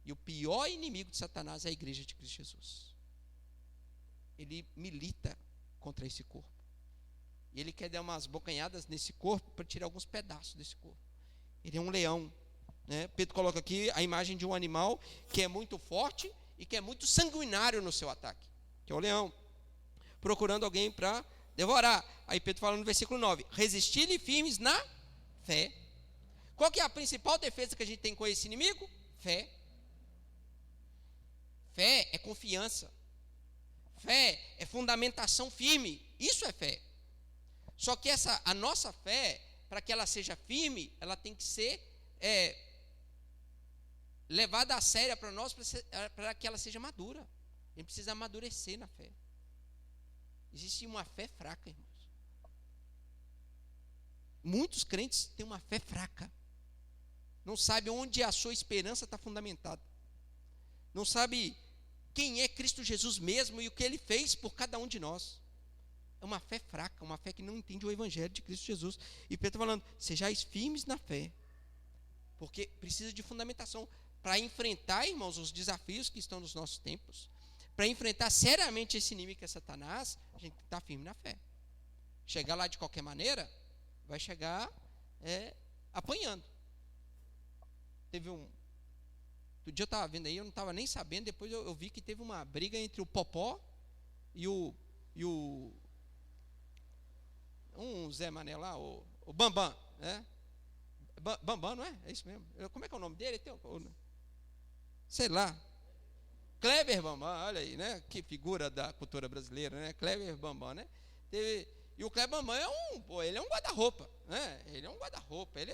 e o pior inimigo de Satanás é a igreja de Cristo Jesus. Ele milita contra esse corpo. E ele quer dar umas bocanhadas nesse corpo para tirar alguns pedaços desse corpo. Ele é um leão, né? Pedro coloca aqui a imagem de um animal que é muito forte e que é muito sanguinário no seu ataque, que é o leão, procurando alguém para devorar. Aí Pedro fala no versículo 9, resistir-lhe firmes na fé. Qual que é a principal defesa que a gente tem com esse inimigo? Fé. Fé é confiança. Fé é fundamentação firme. Isso é fé. Só que a nossa fé, para que ela seja firme, ela tem que ser levada a sério para nós, para que ela seja madura. A gente precisa amadurecer na fé. Existe uma fé fraca, irmãos. Muitos crentes têm uma fé fraca. Não sabe onde a sua esperança está fundamentada. Não sabe quem é Cristo Jesus mesmo e o que Ele fez por cada um de nós. É uma fé fraca, uma fé que não entende o Evangelho de Cristo Jesus. E Pedro está falando, sejais firmes na fé. Porque precisa de fundamentação. Para enfrentar, irmãos, os desafios que estão nos nossos tempos. Para enfrentar seriamente esse inimigo que é Satanás, a gente está firme na fé. Chegar lá de qualquer maneira, vai chegar apanhando. Outro dia eu estava vendo aí, eu não estava nem sabendo, depois eu vi que teve uma briga entre o Popó e o Zé Mané lá, o Bambam, né? Bambam, não é? É isso mesmo. Como é que é o nome dele? Sei lá. Kleber Bambam, olha aí, né? Que figura da cultura brasileira, né? Kleber Bambam, né? E o Kleber Bambam ele é um guarda-roupa, né? Ele é um guarda-roupa, ele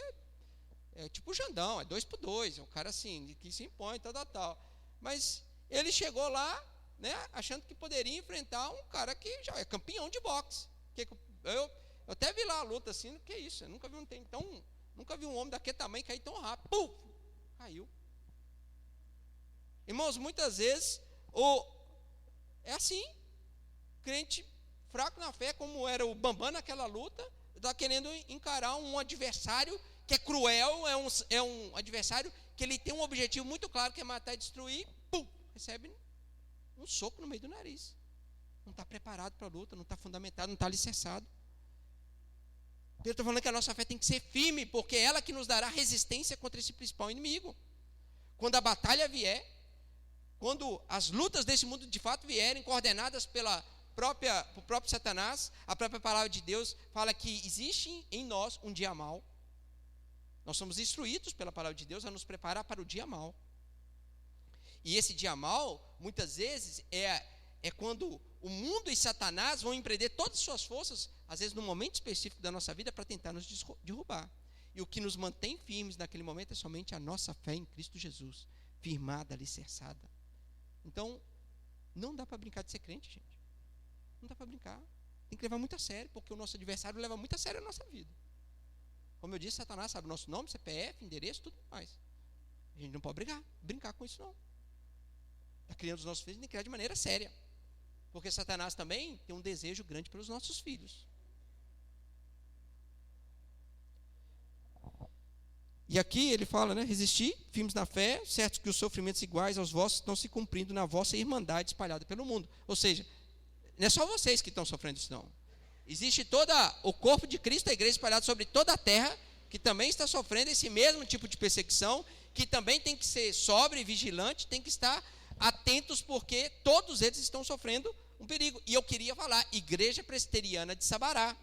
é tipo o Jandão, é 2x2, é um cara assim, que se impõe, tal. Mas ele chegou lá, né, achando que poderia enfrentar um cara que já é campeão de boxe. Eu até vi lá a luta assim, que é isso? Eu nunca vi um homem daquele tamanho cair tão rápido. Pum! Caiu. Irmãos, muitas vezes é assim, crente fraco na fé, como era o Bambam naquela luta, está querendo encarar um adversário que é cruel, é um adversário que ele tem um objetivo muito claro, que é matar e destruir. Pum! Recebe um soco no meio do nariz. Não está preparado para a luta, não está fundamentado, não está alicerçado. Pedro está falando que a nossa fé tem que ser firme, porque é ela que nos dará resistência contra esse principal inimigo. Quando a batalha vier, quando as lutas desse mundo de fato vierem, coordenadas pelo próprio Satanás, a própria palavra de Deus fala que existe em nós um dia mau. Nós somos instruídos pela palavra de Deus a nos preparar para o dia mau. E esse dia mau, muitas vezes, é quando o mundo e Satanás vão empreender todas as suas forças, às vezes num momento específico da nossa vida, para tentar nos derrubar. E o que nos mantém firmes naquele momento é somente a nossa fé em Cristo Jesus, firmada, alicerçada. Então, não dá para brincar de ser crente, gente. Não dá para brincar. Tem que levar muito a sério, porque o nosso adversário leva muito a sério a nossa vida. Como eu disse, Satanás sabe o nosso nome, CPF, endereço, tudo mais. A gente não pode brincar com isso não. Está criando os nossos filhos, tem que criar de maneira séria. Porque Satanás também tem um desejo grande pelos nossos filhos. E aqui ele fala, né? Resistir, firmes na fé, certo que os sofrimentos iguais aos vossos estão se cumprindo na vossa irmandade espalhada pelo mundo. Ou seja, não é só vocês que estão sofrendo isso não. Existe todo o corpo de Cristo, a igreja espalhada sobre toda a terra, que também está sofrendo esse mesmo tipo de perseguição, que também tem que ser sóbrio e vigilante, tem que estar atentos, porque todos eles estão sofrendo um perigo. E eu queria falar, Igreja Presbiteriana de Sabará.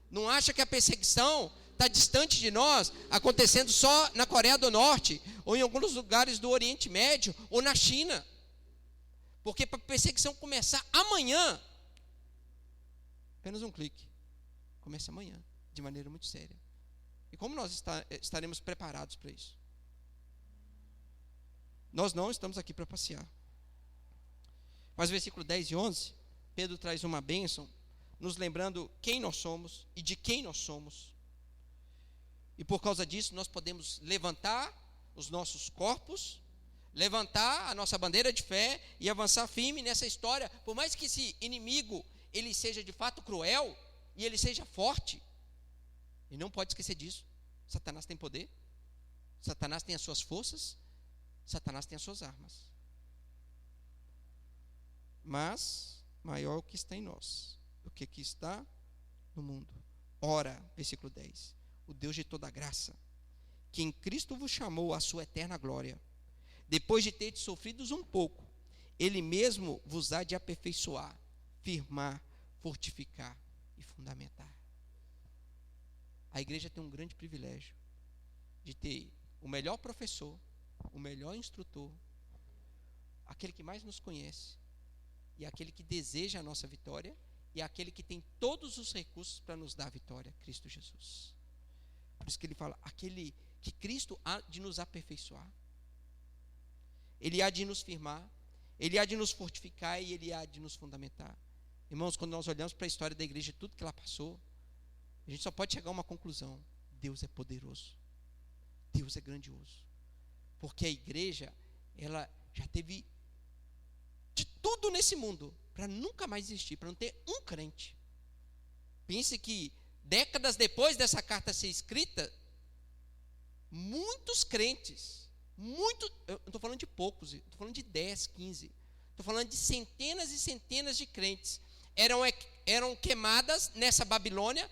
Não acha que a perseguição está distante de nós, acontecendo só na Coreia do Norte, ou em alguns lugares do Oriente Médio, ou na China. Porque para a perseguição começar amanhã, apenas um clique, começa amanhã, de maneira muito séria. E como nós estaremos preparados para isso? Nós não estamos aqui para passear. Mas o versículo 10 e 11, Pedro traz uma bênção, nos lembrando quem nós somos e de quem nós somos. E por causa disso, nós podemos levantar os nossos corpos, levantar a nossa bandeira de fé e avançar firme nessa história. Por mais que esse inimigo, ele seja de fato cruel e ele seja forte, e não pode esquecer disso. Satanás tem poder, Satanás tem as suas forças, Satanás tem as suas armas. Mas maior o que está em nós do que está no mundo. Ora, versículo 10, o Deus de toda graça, que em Cristo vos chamou à sua eterna glória, depois de terdes sofrido um pouco, Ele mesmo vos há de aperfeiçoar, firmar, fortificar e fundamentar. A igreja tem um grande privilégio de ter o melhor professor, o melhor instrutor, aquele que mais nos conhece e aquele que deseja a nossa vitória, e aquele que tem todos os recursos para nos dar a vitória, Cristo Jesus. Por isso que ele fala, aquele que Cristo há de nos aperfeiçoar, Ele há de nos firmar, Ele há de nos fortificar e Ele há de nos fundamentar. Irmãos, quando nós olhamos para a história da igreja, tudo que ela passou, a gente só pode chegar a uma conclusão: Deus é poderoso, Deus é grandioso, porque a igreja, ela já teve de tudo nesse mundo para nunca mais existir, para não ter um crente. Pense que décadas depois dessa carta ser escrita, muitos crentes, eu não estou falando de poucos, estou falando de 10, 15, estou falando de centenas e centenas de crentes, eram queimadas nessa Babilônia,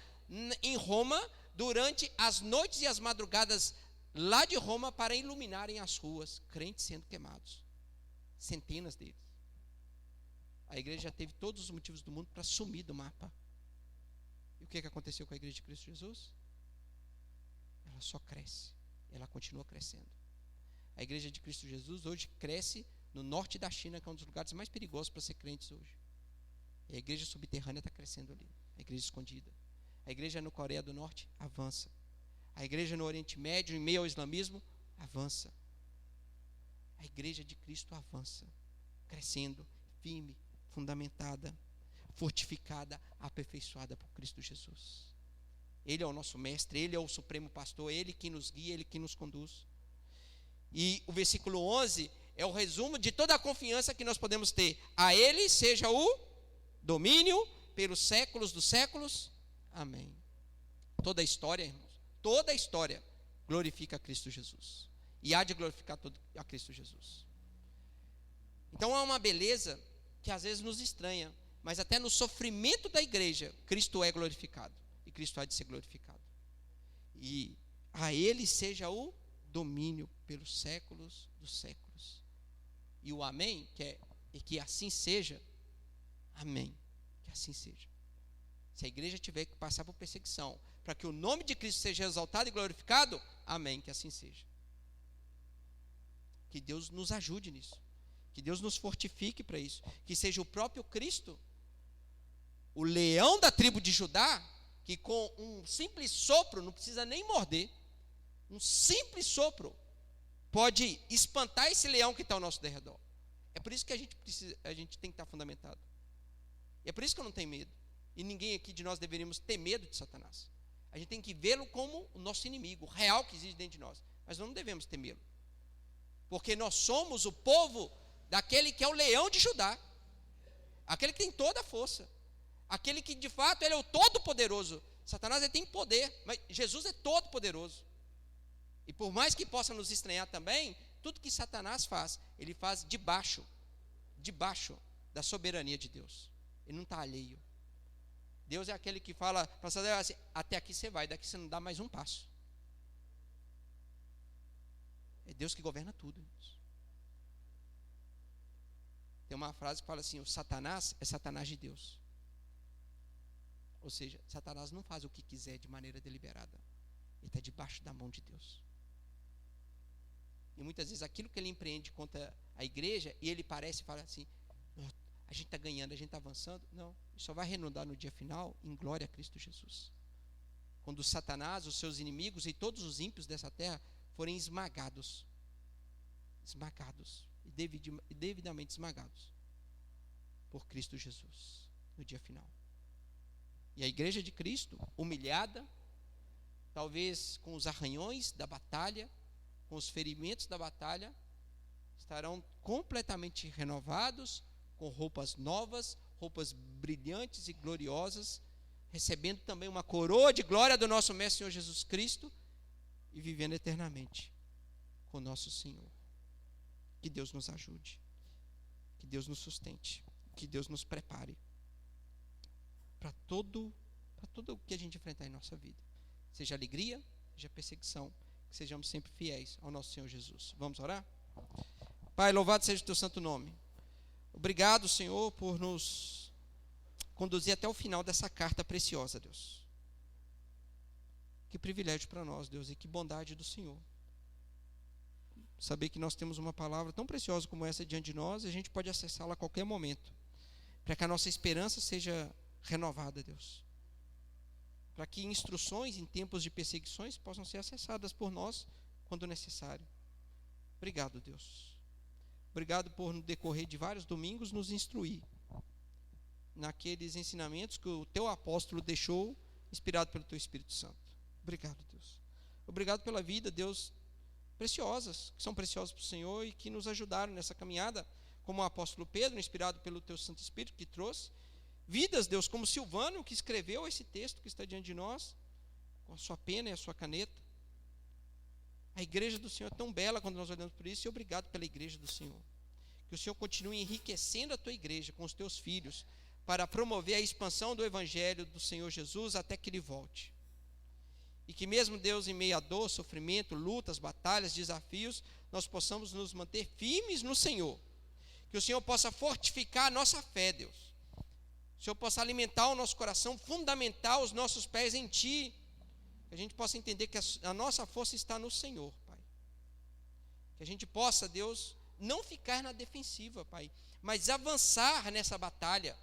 em Roma, durante as noites e as madrugadas lá de Roma, para iluminarem as ruas, crentes sendo queimados, centenas deles. A igreja já teve todos os motivos do mundo para sumir do mapa. E o que aconteceu com a igreja de Cristo Jesus? Ela só cresce, ela continua crescendo. A igreja de Cristo Jesus hoje cresce no norte da China, que é um dos lugares mais perigosos para ser crentes hoje. E a igreja subterrânea está crescendo ali, a igreja escondida. A igreja no Coreia do Norte avança. A igreja no Oriente Médio, em meio ao islamismo, avança. A igreja de Cristo avança, crescendo, firme, fundamentada, fortificada, aperfeiçoada por Cristo Jesus. Ele é o nosso mestre, Ele é o supremo pastor, Ele que nos guia, Ele que nos conduz. E o versículo 11 é o resumo de toda a confiança que nós podemos ter. A Ele seja o domínio pelos séculos dos séculos. Amém. Toda a história, irmãos, toda a história glorifica a Cristo Jesus. E há de glorificar a Cristo Jesus. Então há uma beleza que às vezes nos estranha, mas até no sofrimento da igreja, Cristo é glorificado. E Cristo há de ser glorificado. E a Ele seja o domínio pelos séculos dos séculos. E o amém, que assim seja, amém, que assim seja. Se a igreja tiver que passar por perseguição, para que o nome de Cristo seja exaltado e glorificado, amém, que assim seja. Que Deus nos ajude nisso. Que Deus nos fortifique para isso. Que seja o próprio Cristo, o leão da tribo de Judá, que com um simples sopro, não precisa nem morder, um simples sopro, pode espantar esse leão que está ao nosso derredor. É por isso que a gente tem que estar fundamentado. E é por isso que eu não tenho medo. E ninguém aqui de nós deveríamos ter medo de Satanás. A gente tem que vê-lo como o nosso inimigo, o real que existe dentro de nós. Mas não devemos temê-lo. Porque nós somos o povo daquele que é o leão de Judá. Aquele que tem toda a força. Aquele que de fato ele é o todo-poderoso. Satanás ele tem poder, mas Jesus é todo-poderoso. E por mais que possa nos estranhar também, tudo que Satanás faz, ele faz debaixo da soberania de Deus. Ele não está alheio. Deus é aquele que fala para Satanás assim: até aqui você vai, daqui você não dá mais um passo. É Deus que governa tudo. Tem uma frase que fala assim: o Satanás é Satanás de Deus. Ou seja, Satanás não faz o que quiser de maneira deliberada. Ele está debaixo da mão de Deus. E muitas vezes aquilo que ele empreende contra a igreja, e ele parece e fala assim: a gente está ganhando, a gente está avançando. Não, ele só vai renudar no dia final em glória a Cristo Jesus. Quando Satanás, os seus inimigos e todos os ímpios dessa terra forem esmagados e devidamente esmagados por Cristo Jesus no dia final. E a igreja de Cristo, humilhada, talvez com os arranhões da batalha, com os ferimentos da batalha, estarão completamente renovados, com roupas novas, roupas brilhantes e gloriosas, recebendo também uma coroa de glória do nosso Mestre Senhor Jesus Cristo e vivendo eternamente com nosso Senhor. Que Deus nos ajude, que Deus nos sustente, que Deus nos prepare para tudo o que a gente enfrentar em nossa vida, seja alegria, seja perseguição, que sejamos sempre fiéis ao nosso Senhor Jesus. Vamos orar? Pai, louvado seja o teu santo nome. Obrigado, Senhor, por nos conduzir até o final dessa carta preciosa, Deus. Que privilégio para nós, Deus, e que bondade do Senhor. Saber que nós temos uma palavra tão preciosa como essa diante de nós, e a gente pode acessá-la a qualquer momento. para que a nossa esperança seja renovada, Deus. Para que instruções em tempos de perseguições possam ser acessadas por nós quando necessário. Obrigado, Deus. Obrigado por, no decorrer de vários domingos, nos instruir naqueles ensinamentos que o teu apóstolo deixou, inspirado pelo teu Espírito Santo. Obrigado, Deus. Obrigado pela vida, Deus, preciosas, que são preciosas para o Senhor e que nos ajudaram nessa caminhada, como o apóstolo Pedro, inspirado pelo teu Santo Espírito, que trouxe vidas, Deus, como Silvano, que escreveu esse texto que está diante de nós, com a sua pena e a sua caneta. A igreja do Senhor é tão bela quando nós olhamos por isso, e obrigado pela igreja do Senhor. Que o Senhor continue enriquecendo a tua igreja com os teus filhos, para promover a expansão do Evangelho do Senhor Jesus até que Ele volte. E que mesmo, Deus, em meio a dor, sofrimento, lutas, batalhas, desafios, nós possamos nos manter firmes no Senhor. Que o Senhor possa fortificar a nossa fé, Deus. Que o Senhor possa alimentar o nosso coração, fundamentar os nossos pés em Ti. Que a gente possa entender que a nossa força está no Senhor, Pai. Que a gente possa, Deus, não ficar na defensiva, Pai, mas avançar nessa batalha,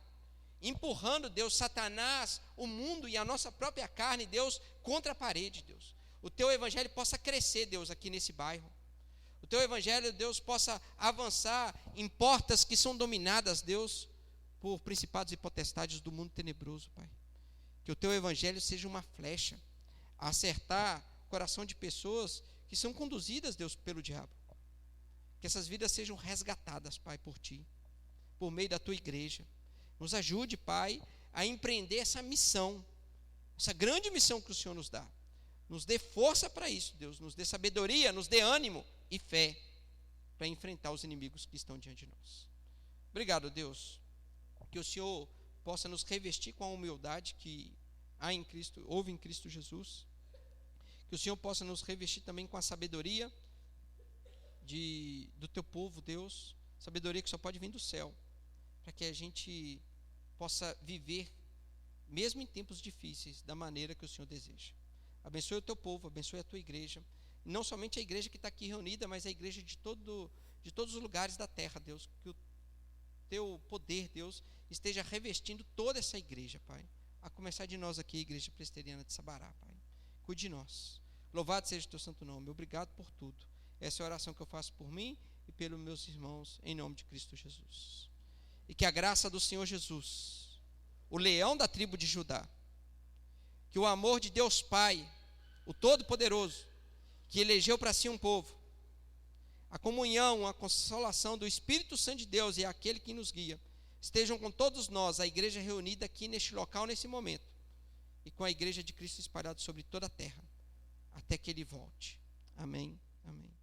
empurrando, Deus, Satanás, o mundo e a nossa própria carne, Deus, contra a parede, Deus. O Teu Evangelho possa crescer, Deus, aqui nesse bairro. O Teu Evangelho, Deus, possa avançar em portas que são dominadas, Deus, por principados e potestades do mundo tenebroso, Pai. Que o Teu Evangelho seja uma flecha a acertar o coração de pessoas que são conduzidas, Deus, pelo diabo. Que essas vidas sejam resgatadas, Pai, por Ti, por meio da Tua igreja. Nos ajude, Pai, a empreender essa missão, essa grande missão que o Senhor nos dá. Nos dê força para isso, Deus, nos dê sabedoria, nos dê ânimo e fé para enfrentar os inimigos que estão diante de nós. Obrigado, Deus, que o Senhor possa nos revestir com a humildade que houve em Cristo Jesus, que o Senhor possa nos revestir também com a sabedoria do Teu povo, Deus, sabedoria que só pode vir do céu, para que a gente possa viver, mesmo em tempos difíceis, da maneira que o Senhor deseja. Abençoe o Teu povo, abençoe a Tua igreja, não somente a igreja que está aqui reunida, mas a igreja de todos os lugares da terra, Deus, que o Teu poder, Deus, esteja revestindo toda essa igreja, Pai, a começar de nós aqui, a igreja presbiteriana de Sabará, Pai. Cuide de nós. Louvado seja o Teu santo nome. Obrigado por tudo. Essa é a oração que eu faço por mim e pelos meus irmãos, em nome de Cristo Jesus. E que a graça do Senhor Jesus, o leão da tribo de Judá, que o amor de Deus Pai, o Todo-Poderoso, que elegeu para si um povo, a comunhão, a consolação do Espírito Santo de Deus e aquele que nos guia, estejam com todos nós, a igreja reunida aqui neste local, nesse momento, e com a igreja de Cristo espalhada sobre toda a terra, até que Ele volte. Amém. Amém.